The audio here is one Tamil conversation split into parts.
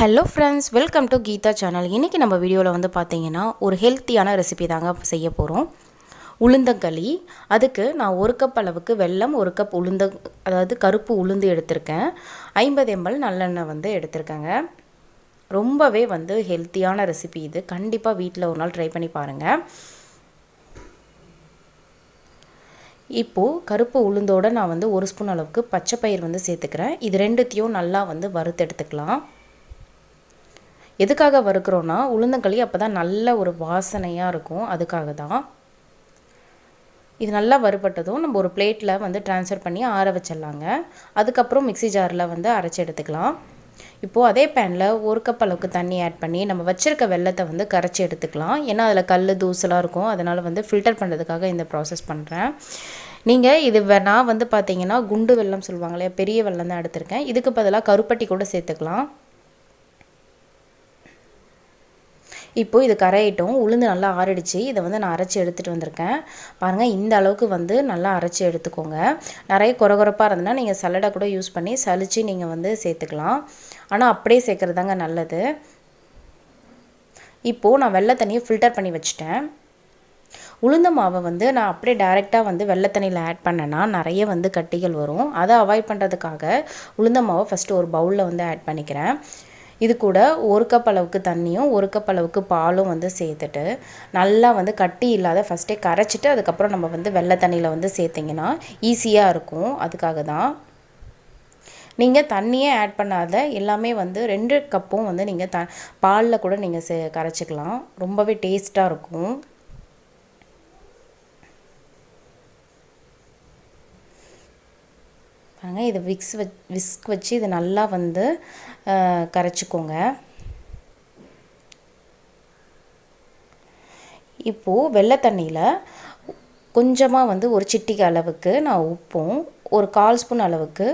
Hello friends, welcome to Geetha channel. இன்றைக்கி நம்ம வீடியோவில் வந்து பார்த்திங்கன்னா ஒரு ஹெல்த்தியான ரெசிபி தாங்க செய்ய போகிறோம். உளுந்தங்களி. அதுக்கு நான் 1 கப் அளவுக்கு வெல்லம், 1 கப் அதாவது கருப்பு உளுந்து எடுத்திருக்கேன். 50 ml நல்லெண்ணெய் வந்து எடுத்திருக்கேங்க. ரொம்பவே வந்து ஹெல்த்தியான ரெசிபி இது. கண்டிப்பாக வீட்டில் ஒரு நாள் ட்ரை பண்ணி பாருங்கள். இப்போது கருப்பு உளுந்தோடு நான் வந்து 1 ஸ்பூன் அளவுக்கு பச்சை பயிர் வந்து சேர்த்துக்கிறேன். இது ரெண்டுத்தையும் நல்லா வந்து வறுத்து எடுத்துக்கலாம். எதுக்காக வறுக்கிறோன்னா உளுந்தங்களி அப்போ தான் நல்ல ஒரு வாசனையாக இருக்கும், அதுக்காக தான். இது நல்லா வறுபட்டதும் நம்ம ஒரு பிளேட்டில் வந்து ட்ரான்ஸ்ஃபர் பண்ணி ஆற வச்சிடலாங்க. அதுக்கப்புறம் மிக்ஸி ஜாரில் வந்து அரைச்சி எடுத்துக்கலாம். இப்போது அதே பேனில் 1 கப் அளவுக்கு தண்ணி ஆட் பண்ணி நம்ம வச்சுருக்க வெல்லத்தை வந்து கரைச்சி எடுத்துக்கலாம். ஏன்னா அதில் கல் தூசலாக இருக்கும், அதனால் வந்து ஃபில்டர் பண்ணுறதுக்காக இந்த ப்ராசஸ் பண்ணுறேன். நீங்கள் இது நான் வந்து பார்த்தீங்கன்னா குண்டு வெல்லம் சொல்லுவாங்களே, பெரிய வெல்லம் தான் எடுத்திருக்கேன். இதுக்கு பதிலாக கருப்பட்டி கூட சேர்த்துக்கலாம். இப்போது இது கரையிட்டும். உளுந்து நல்லா ஆறிடுச்சு. இதை வந்து நான் அரைச்சி எடுத்துகிட்டு வந்திருக்கேன். பாருங்கள், இந்த அளவுக்கு வந்து நல்லா அரைச்சி எடுத்துக்கோங்க. நிறைய கொரகொரப்பாக இருந்ததுன்னா நீங்கள் சல்லடை கூட யூஸ் பண்ணி சலித்து நீங்கள் வந்து சேர்த்துக்கலாம். ஆனால் அப்படியே சேர்க்குறது தாங்க நல்லது. இப்போது நான் வெள்ளை தண்ணியை ஃபில்டர் பண்ணி வச்சுட்டேன். உளுந்த மாவை வந்து நான் அப்படியே டைரெக்டாக வந்து வெள்ளை தண்ணியில் ஆட் பண்ணேன்னா நிறைய வந்து கட்டிகள் வரும். அதை அவாய்ட் பண்ணுறதுக்காக உளுந்த மாவை ஃபஸ்ட்டு ஒரு பவுலில் வந்து ஆட் பண்ணிக்கிறேன். இது கூட 1 கப் அளவுக்கு தண்ணியும் 1 கப் அளவுக்கு பாலும் வந்து சேர்த்துட்டு நல்லா வந்து கட்டி இல்லாத ஃபஸ்ட்டே கரைச்சிட்டு அதுக்கப்புறம் நம்ம வந்து வெள்ளை தண்ணியில் வந்து சேர்த்திங்கன்னா ஈஸியாக இருக்கும். அதுக்காக தான் நீங்கள் தண்ணியே ஆட் பண்ணாத எல்லாமே வந்து 2 கப்பும் வந்து நீங்கள் பாலில் கூட நீங்கள் கரைச்சிக்கலாம். ரொம்பவே டேஸ்ட்டாக இருக்கும். பாருங்கள், இதை விஸ்க் வச்சு இதை நல்லா வந்து கரைச்சிக்கோங்க. இப்போது வெள்ளை தண்ணியில் கொஞ்சமாக வந்து ஒரு சிட்டிகை அளவுக்கு நான் உப்பும், ஒரு 1/4 ஸ்பூன் அளவுக்கு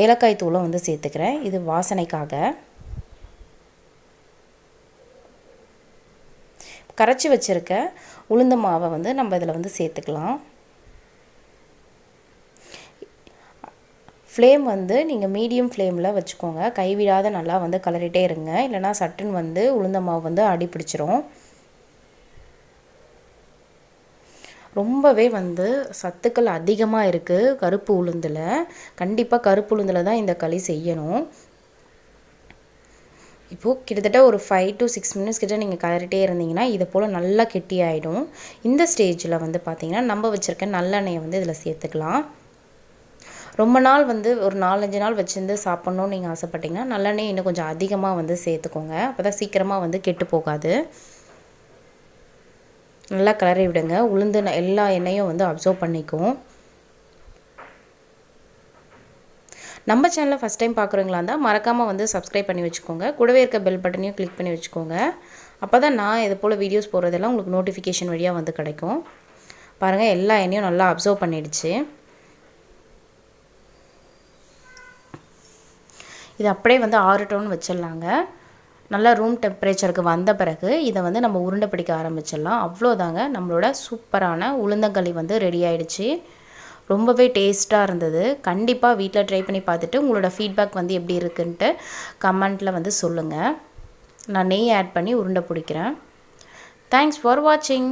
ஏலக்காய் தூளும் வந்து சேர்த்துக்கிறேன். இது வாசனைக்காக. கரைச்சி வச்சுருக்க உளுந்த மாவை வந்து நம்ம இதில் வந்து சேர்த்துக்கலாம். ஃப்ளேம் வந்து நீங்கள் மீடியம் ஃப்ளேமில் வச்சுக்கோங்க. கைவிடாத நல்லா வந்து கலரிட்டே இருங்க, இல்லைனா சட்டுன்னு வந்து உளுந்த மாவு வந்து அடி பிடிச்சிரும். ரொம்பவே வந்து சத்துக்கள் அதிகமாக இருக்குது கருப்பு உளுந்தில். கண்டிப்பாக கருப்பு உளுந்தில் தான் இந்த களி செய்யணும். இப்போது கிட்டத்தட்ட ஒரு 5 to 6 மினிட்ஸ் கிட்ட நீங்கள் கலரிட்டே இருந்தீங்கன்னா இதை போல் நல்லா கெட்டியாயிடும். இந்த ஸ்டேஜில் வந்து பார்த்திங்கன்னா நம்ம வச்சுருக்க நல்லெண்ணெயை வந்து இதில் சேர்த்துக்கலாம். ரொம்ப நாள் வந்து ஒரு 4-5 நாள் வச்சுருந்து சாப்பிட்ணுன்னு நீங்கள் ஆசைப்பட்டீங்கன்னா நல்லெண்ணெய் இன்னும் கொஞ்சம் அதிகமாக வந்து சேர்த்துக்கோங்க. அப்போ தான் சீக்கிரமாக வந்து கெட்டு போகாது. நல்லா கிளறி விடுங்க. உளுந்து எல்லா எண்ணெயும் வந்து அப்சர்வ் பண்ணிக்கும். நம்ம சேனலை ஃபஸ்ட் டைம் பார்க்குறவங்களா இருந்தால் மறக்காமல் வந்து சப்ஸ்கிரைப் பண்ணி வச்சுக்கோங்க. கூடவே இருக்க பெல் பட்டனையும் கிளிக் பண்ணி வச்சுக்கோங்க. அப்போ தான் நான் இது போல் வீடியோஸ் போடுறதெல்லாம் உங்களுக்கு நோட்டிஃபிகேஷன் வழியாக வந்து கிடைக்கும். பாருங்கள், எல்லா எண்ணெயும் நல்லா அப்சர்வ் பண்ணிடுச்சு. இது அப்படியே வந்து ஆறட்டோன்னு வச்சிடலாங்க. நல்லா ரூம் டெம்பரேச்சருக்கு வந்த பிறகு இதை வந்து நம்ம உருண்டை பிடிக்க ஆரம்பிச்சிடலாம். அவ்வளோதாங்க, நம்மளோட சூப்பரான உளுந்தங்களி வந்து ரெடி ஆகிடுச்சு. ரொம்பவே டேஸ்ட்டாக இருந்தது. கண்டிப்பாக வீட்டில் ட்ரை பண்ணி பார்த்துட்டு உங்களோட ஃபீட்பேக் வந்து எப்படி இருக்குன்ட்டு கமெண்ட்டில் வந்து சொல்லுங்கள். நான் நெய் ஆட் பண்ணி உருண்டை பிடிக்கிறேன். தேங்க்ஸ் ஃபார் வாட்சிங்.